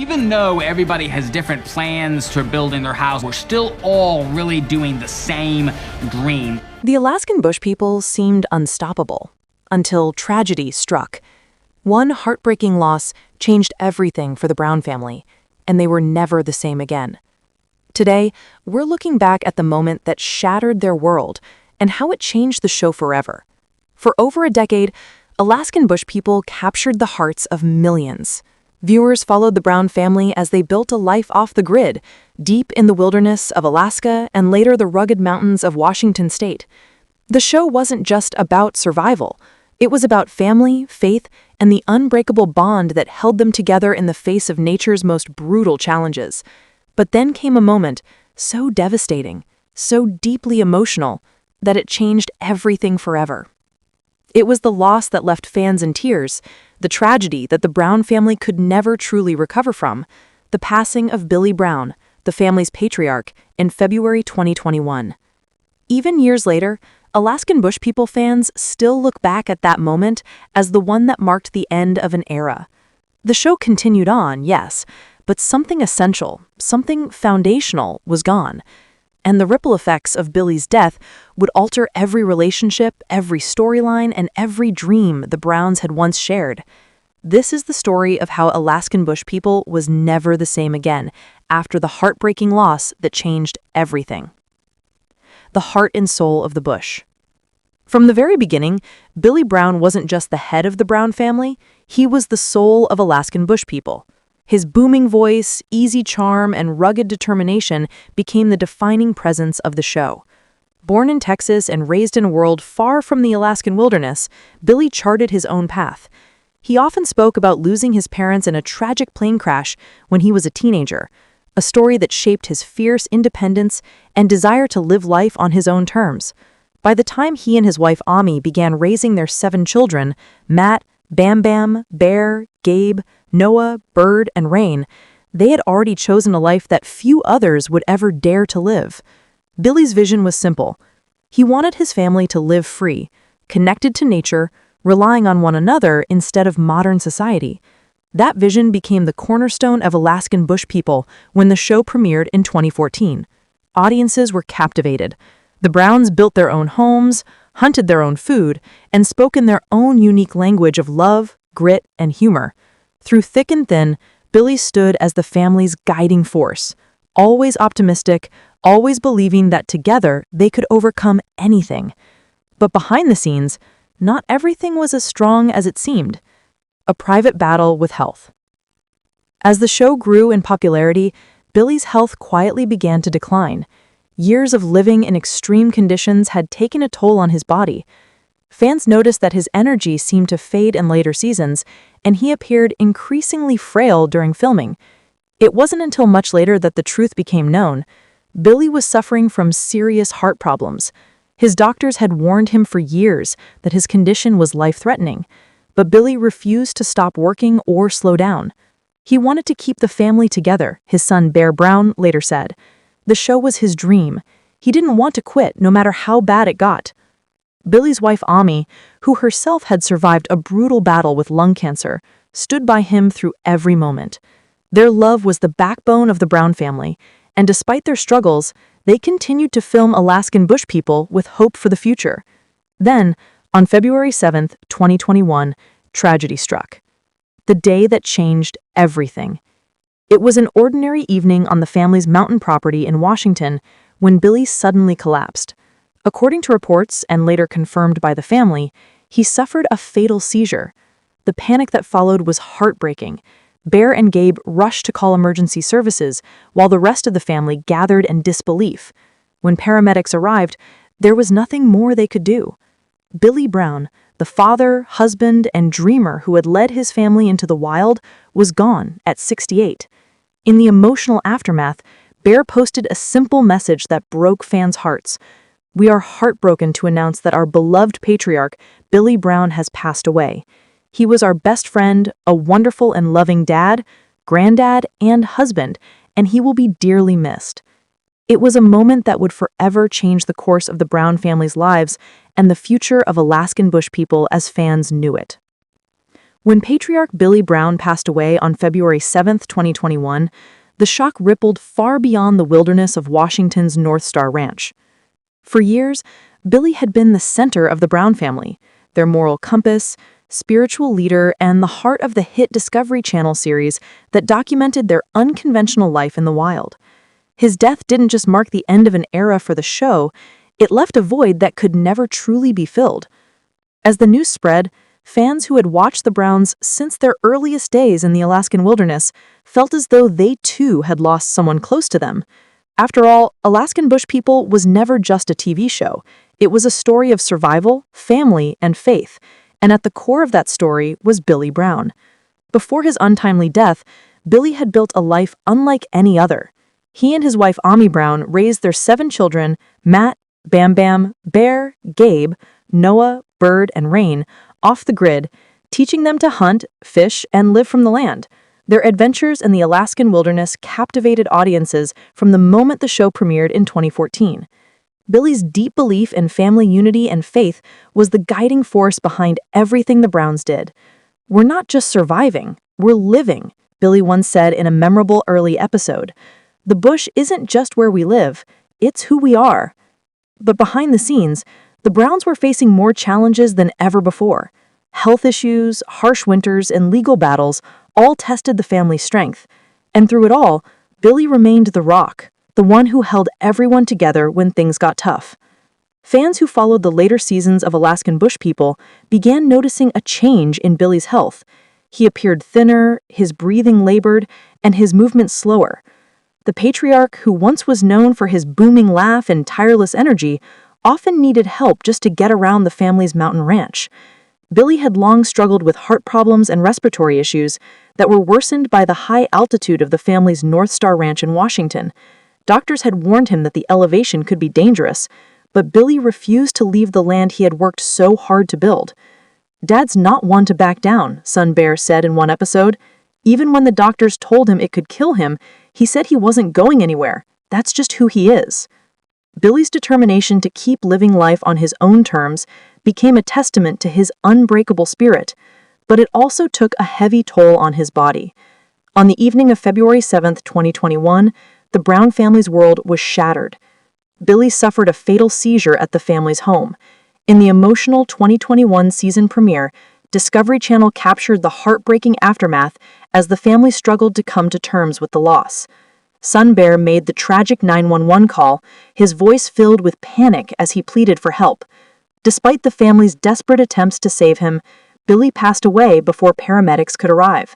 Even though everybody has different plans for building their house, we're still all really doing the same dream. The Alaskan bush people seemed unstoppable until tragedy struck. One heartbreaking loss changed everything for the Brown family, and they were never the same again. Today, we're looking back at the moment that shattered their world and how it changed the show forever. For over a decade, Alaskan bush people captured the hearts of millions. Viewers followed the Brown family as they built a life off the grid, deep in the wilderness of Alaska and later the rugged mountains of Washington state. The show wasn't just about survival. It was about family, faith, and the unbreakable bond that held them together in the face of nature's most brutal challenges. But then came a moment so devastating, so deeply emotional, that it changed everything forever. It was the loss that left fans in tears, the tragedy that the Brown family could never truly recover from, the passing of Billy Brown, the family's patriarch, in February 2021. Even years later, Alaskan bush people fans still look back at that moment as the one that marked the end of an era. The show continued on, yes, but something essential, something foundational was gone. And the ripple effects of Billy's death would alter every relationship, every storyline, and every dream the Browns had once shared. This is the story of how Alaskan bush people was never the same again after the heartbreaking loss that changed everything. The heart and soul of the bush. From the very beginning, Billy Brown wasn't just the head of the Brown family, he was the soul of Alaskan bush people. His booming voice, easy charm, and rugged determination became the defining presence of the show. Born in Texas and raised in a world far from the Alaskan wilderness, Billy charted his own path. He often spoke about losing his parents in a tragic plane crash when he was a teenager, a story that shaped his fierce independence and desire to live life on his own terms. By the time he and his wife Ami began raising their 7 children, Matt, Bam Bam, Bear, Gabe, Noah, Bird, and Rain, they had already chosen a life that few others would ever dare to live. Billy's vision was simple. He wanted his family to live free, connected to nature, relying on one another instead of modern society. That vision became the cornerstone of Alaskan bush people when the show premiered in 2014. Audiences were captivated. The Browns built their own homes, hunted their own food, and spoke in their own unique language of love, grit, and humor. Through thick and thin, Billy stood as the family's guiding force, always optimistic, always believing that together they could overcome anything. But behind the scenes, not everything was as strong as it seemed. A private battle with health. As the show grew in popularity, Billy's health quietly began to decline. Years of living in extreme conditions had taken a toll on his body. Fans noticed that his energy seemed to fade in later seasons, and he appeared increasingly frail during filming. It wasn't until much later that the truth became known. Billy was suffering from serious heart problems. His doctors had warned him for years that his condition was life-threatening, but Billy refused to stop working or slow down. He wanted to keep the family together, his son Bear Brown later said. The show was his dream. He didn't want to quit, no matter how bad it got. Billy's wife Ami, who herself had survived a brutal battle with lung cancer, stood by him through every moment. Their love was the backbone of the Brown family, and despite their struggles, they continued to film Alaskan bush people with hope for the future. Then, on February 7, 2021, tragedy struck. The day that changed everything. It was an ordinary evening on the family's mountain property in Washington when Billy suddenly collapsed. According to reports, and later confirmed by the family, he suffered a fatal seizure. The panic that followed was heartbreaking. Bear and Gabe rushed to call emergency services, while the rest of the family gathered in disbelief. When paramedics arrived, there was nothing more they could do. Billy Brown, the father, husband, and dreamer who had led his family into the wild, was gone at 68. In the emotional aftermath, Bear posted a simple message that broke fans' hearts. "We are heartbroken to announce that our beloved patriarch, Billy Brown, has passed away. He was our best friend, a wonderful and loving dad, granddad, and husband, and he will be dearly missed." It was a moment that would forever change the course of the Brown family's lives and the future of Alaskan bush people as fans knew it. When patriarch Billy Brown passed away on February 7, 2021, the shock rippled far beyond the wilderness of Washington's North Star Ranch. For years, Billy had been the center of the Brown family, their moral compass, spiritual leader, and the heart of the hit Discovery Channel series that documented their unconventional life in the wild. His death didn't just mark the end of an era for the show, it left a void that could never truly be filled. As the news spread, fans who had watched the Browns since their earliest days in the Alaskan wilderness felt as though they too had lost someone close to them. After all, Alaskan Bush People was never just a TV show. It was a story of survival, family, and faith, and at the core of that story was Billy Brown. Before his untimely death, Billy had built a life unlike any other. He and his wife Ami Brown raised their 7 children, Matt, Bam Bam, Bear, Gabe, Noah, Bird, and Rain, off the grid, teaching them to hunt, fish, and live from the land. Their adventures in the Alaskan wilderness captivated audiences from the moment the show premiered in 2014. Billy's deep belief in family unity and faith was the guiding force behind everything the Browns did. "We're not just surviving, we're living," Billy once said in a memorable early episode. "The bush isn't just where we live, it's who we are." But behind the scenes, the Browns were facing more challenges than ever before. Health issues, harsh winters, and legal battles all tested the family's strength. And through it all, Billy remained the rock, the one who held everyone together when things got tough. Fans who followed the later seasons of Alaskan Bush People began noticing a change in Billy's health. He appeared thinner, his breathing labored, and his movement slower. The patriarch, who once was known for his booming laugh and tireless energy, often needed help just to get around the family's mountain ranch. Billy had long struggled with heart problems and respiratory issues that were worsened by the high altitude of the family's North Star Ranch in Washington. Doctors had warned him that the elevation could be dangerous, but Billy refused to leave the land he had worked so hard to build. "Dad's not one to back down," son Bear said in one episode. Even when the doctors told him it could kill him, he said he wasn't going anywhere. That's just who he is. Billy's determination to keep living life on his own terms became a testament to his unbreakable spirit, but it also took a heavy toll on his body. On the evening of February 7, 2021, the Brown family's world was shattered. Billy suffered a fatal seizure at the family's home. In the emotional 2021 season premiere, Discovery Channel captured the heartbreaking aftermath as the family struggled to come to terms with the loss. Son Bear made the tragic 911 call, his voice filled with panic as he pleaded for help. Despite the family's desperate attempts to save him, Billy passed away before paramedics could arrive.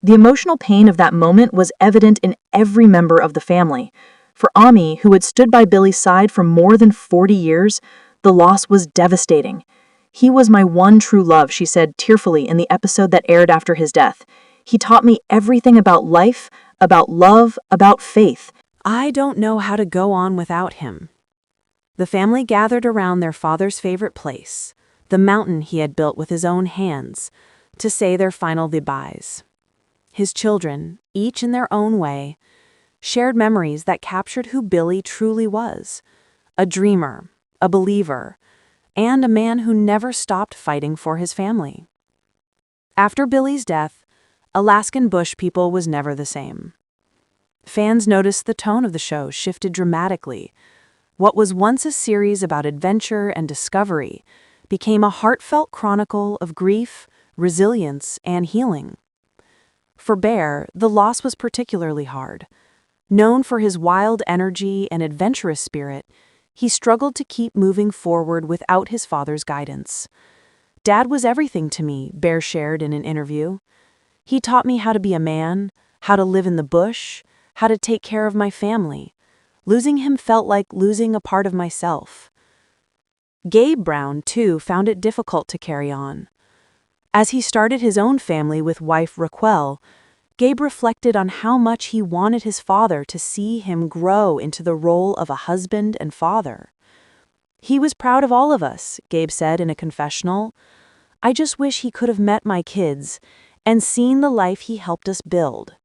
The emotional pain of that moment was evident in every member of the family. For Ami, who had stood by Billy's side for more than 40 years, the loss was devastating. "He was my one true love," she said tearfully in the episode that aired after his death. "He taught me everything about life, about love, about faith. I don't know how to go on without him." The family gathered around their father's favorite place, the mountain he had built with his own hands, to say their final goodbyes. His children, each in their own way, shared memories that captured who Billy truly was: a dreamer, a believer, and a man who never stopped fighting for his family. After Billy's death, Alaskan Bush People was never the same. Fans noticed the tone of the show shifted dramatically. What was once a series about adventure and discovery became a heartfelt chronicle of grief, resilience, and healing. For Bear, the loss was particularly hard. Known for his wild energy and adventurous spirit, he struggled to keep moving forward without his father's guidance. "Dad was everything to me," Bear shared in an interview. "He taught me how to be a man, how to live in the bush, how to take care of my family. Losing him felt like losing a part of myself." Gabe Brown, too, found it difficult to carry on. As he started his own family with wife Raquel, Gabe reflected on how much he wanted his father to see him grow into the role of a husband and father. "He was proud of all of us," Gabe said in a confessional. "I just wish he could have met my kids and seen the life he helped us build."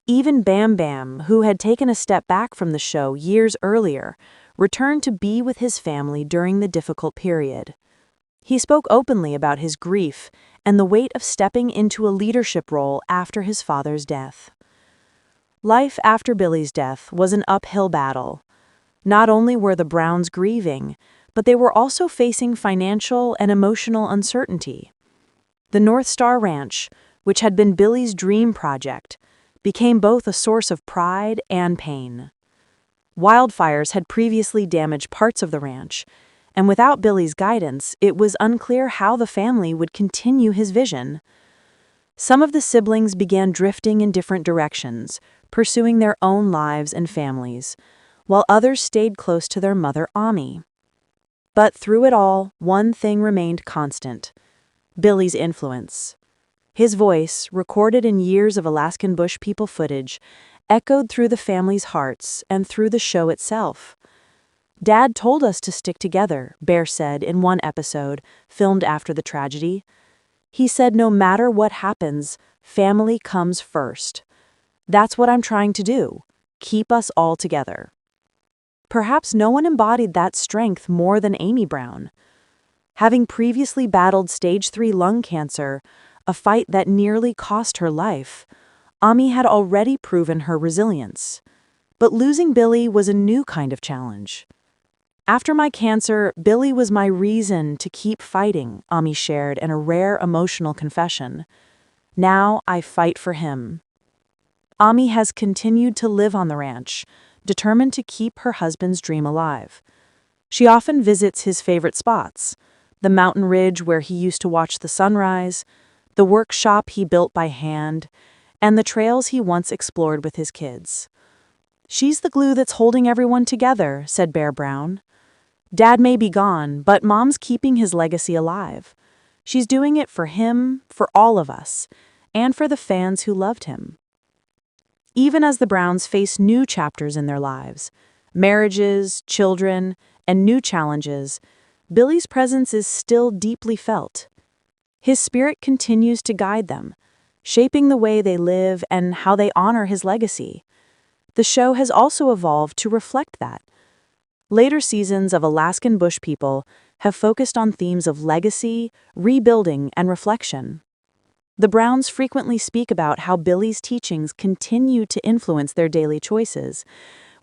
Even Bam Bam, who had taken a step back from the show years earlier, returned to be with his family during the difficult period. He spoke openly about his grief and the weight of stepping into a leadership role after his father's death. Life after Billy's death was an uphill battle. Not only were the Browns grieving, but they were also facing financial and emotional uncertainty. The North Star Ranch, which had been Billy's dream project, became both a source of pride and pain. Wildfires had previously damaged parts of the ranch, and without Billy's guidance, it was unclear how the family would continue his vision. Some of the siblings began drifting in different directions, pursuing their own lives and families, while others stayed close to their mother, Ami. But through it all, one thing remained constant: Billy's influence. His voice, recorded in years of Alaskan bush people footage, echoed through the family's hearts and through the show itself. "Dad told us to stick together," Bear said in one episode, filmed after the tragedy. "He said no matter what happens, family comes first. That's what I'm trying to do, keep us all together." Perhaps no one embodied that strength more than Amy Brown. Having previously battled stage 3 lung cancer, a fight that nearly cost her life, Ami had already proven her resilience. But losing Billy was a new kind of challenge. "After my cancer, Billy was my reason to keep fighting," Ami shared in a rare emotional confession. "Now I fight for him." Ami has continued to live on the ranch, determined to keep her husband's dream alive. She often visits his favorite spots: the mountain ridge where he used to watch the sunrise, the workshop he built by hand, and the trails he once explored with his kids. "She's the glue that's holding everyone together," said Bear Brown. "Dad may be gone, but Mom's keeping his legacy alive. She's doing it for him, for all of us, and for the fans who loved him." Even as the Browns face new chapters in their lives, marriages, children, and new challenges, Billy's presence is still deeply felt. His spirit continues to guide them, shaping the way they live and how they honor his legacy. The show has also evolved to reflect that. Later seasons of Alaskan Bush People have focused on themes of legacy, rebuilding, and reflection. The Browns frequently speak about how Billy's teachings continue to influence their daily choices,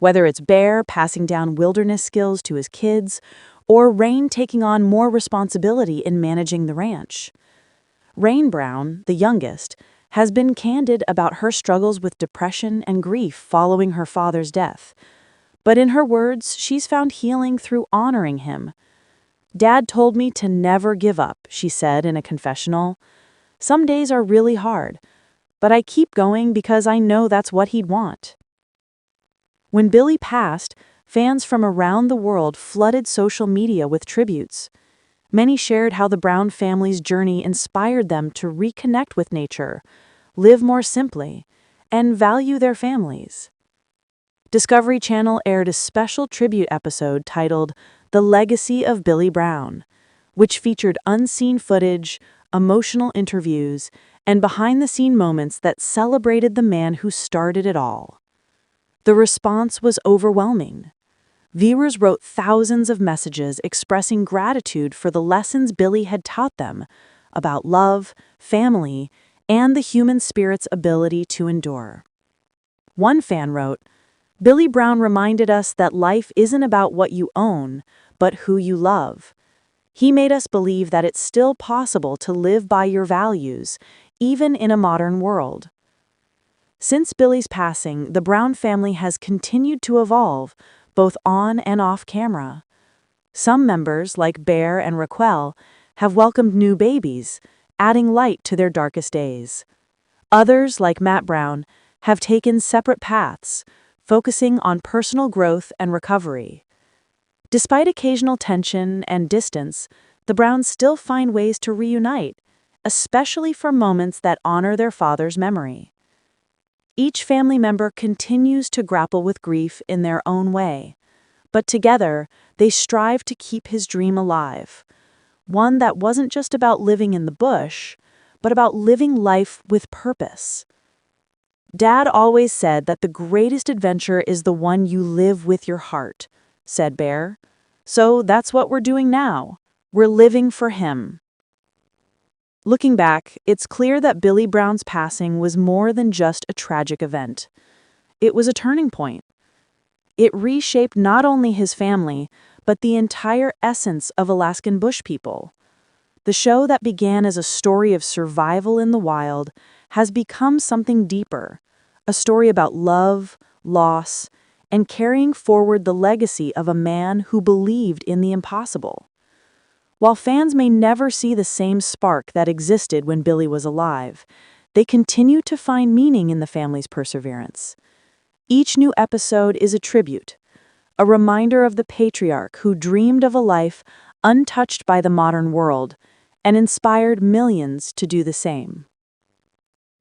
whether it's Bear passing down wilderness skills to his kids, or Rain taking on more responsibility in managing the ranch. Rain Brown, the youngest, has been candid about her struggles with depression and grief following her father's death. But in her words, she's found healing through honoring him. "Dad told me to never give up," she said in a confessional. "Some days are really hard, but I keep going because I know that's what he'd want." When Billy passed, fans from around the world flooded social media with tributes. Many shared how the Brown family's journey inspired them to reconnect with nature, live more simply, and value their families. Discovery Channel aired a special tribute episode titled "The Legacy of Billy Brown," which featured unseen footage, emotional interviews, and behind-the-scene moments that celebrated the man who started it all. The response was overwhelming. Viewers wrote thousands of messages expressing gratitude for the lessons Billy had taught them about love, family, and the human spirit's ability to endure. One fan wrote, "Billy Brown reminded us that life isn't about what you own, but who you love. He made us believe that it's still possible to live by your values, even in a modern world." Since Billy's passing, the Brown family has continued to evolve, both on and off camera. Some members, like Bear and Raquel, have welcomed new babies, adding light to their darkest days. Others, like Matt Brown, have taken separate paths, focusing on personal growth and recovery. Despite occasional tension and distance, the Browns still find ways to reunite, especially for moments that honor their father's memory. Each family member continues to grapple with grief in their own way, but together they strive to keep his dream alive, one that wasn't just about living in the bush, but about living life with purpose. "Dad always said that the greatest adventure is the one you live with your heart," said Bear. "So that's what we're doing now. We're living for him. Looking back, it's clear that Billy Brown's passing was more than just a tragic event. It was a turning point. It reshaped not only his family, but the entire essence of Alaskan bush people. The show that began as a story of survival in the wild has become something deeper, a story about love, loss, and carrying forward the legacy of a man who believed in the impossible. While fans may never see the same spark that existed when Billy was alive, they continue to find meaning in the family's perseverance. Each new episode is a tribute, a reminder of the patriarch who dreamed of a life untouched by the modern world and inspired millions to do the same.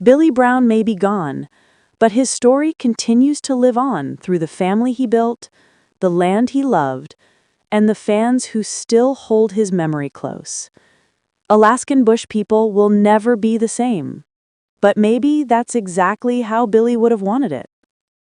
Billy Brown may be gone, but his story continues to live on through the family he built, the land he loved, and the fans who still hold his memory close. Alaskan bush people will never be the same, but maybe that's exactly how Billy would have wanted it.